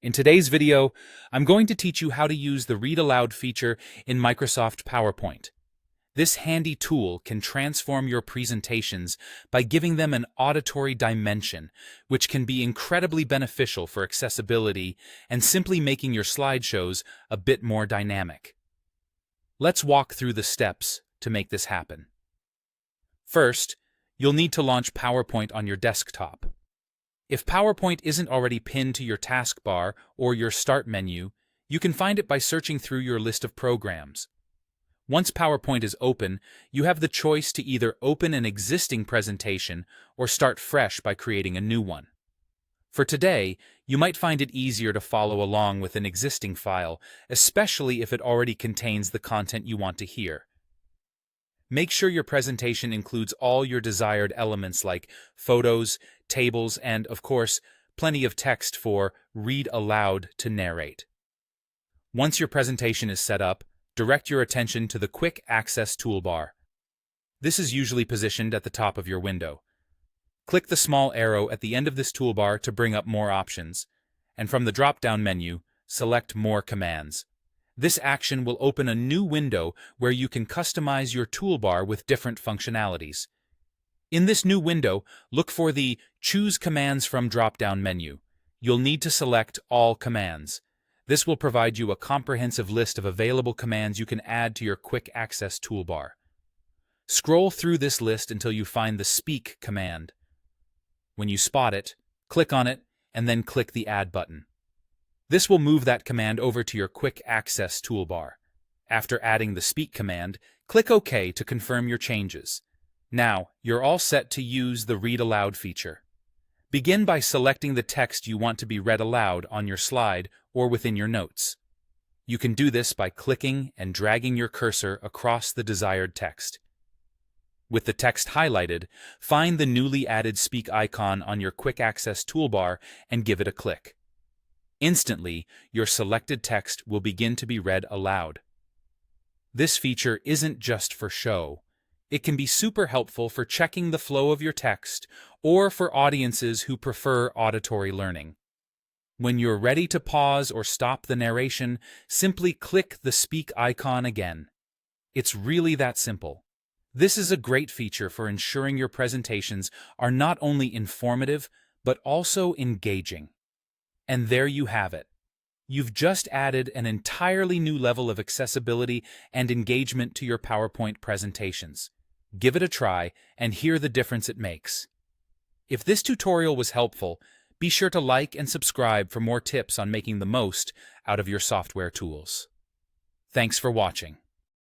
In today's video, I'm going to teach you how to use the Read Aloud feature in Microsoft PowerPoint. This handy tool can transform your presentations by giving them an auditory dimension, which can be incredibly beneficial for accessibility and simply making your slideshows a bit more dynamic. Let's walk through the steps to make this happen. First, you'll need to launch PowerPoint on your desktop. If PowerPoint isn't already pinned to your taskbar or your Start menu, you can find it by searching through your list of programs. Once PowerPoint is open, you have the choice to either open an existing presentation or start fresh by creating a new one. For today, you might find it easier to follow along with an existing file, especially if it already contains the content you want to hear. Make sure your presentation includes all your desired elements like photos, tables, and, of course, plenty of text for Read Aloud to narrate. Once your presentation is set up, direct your attention to the Quick Access toolbar. This is usually positioned at the top of your window. Click the small arrow at the end of this toolbar to bring up more options, and from the drop-down menu, select More Commands. This action will open a new window where you can customize your toolbar with different functionalities. In this new window, look for the Choose Commands from drop-down menu. You'll need to select All Commands. This will provide you a comprehensive list of available commands you can add to your Quick Access toolbar. Scroll through this list until you find the Speak command. When you spot it, click on it, and then click the Add button. This will move that command over to your Quick Access toolbar. After adding the Speak command, click OK to confirm your changes. Now, you're all set to use the Read Aloud feature. Begin by selecting the text you want to be read aloud on your slide or within your notes. You can do this by clicking and dragging your cursor across the desired text. With the text highlighted, find the newly added Speak icon on your Quick Access toolbar and give it a click. Instantly, your selected text will begin to be read aloud. This feature isn't just for show. It can be super helpful for checking the flow of your text or for audiences who prefer auditory learning. When you're ready to pause or stop the narration, simply click the Speak icon again. It's really that simple. This is a great feature for ensuring your presentations are not only informative, but also engaging. And there you have it. You've just added an entirely new level of accessibility and engagement to your PowerPoint presentations. Give it a try and hear the difference it makes. If this tutorial was helpful, be sure to like and subscribe for more tips on making the most out of your software tools. Thanks for watching.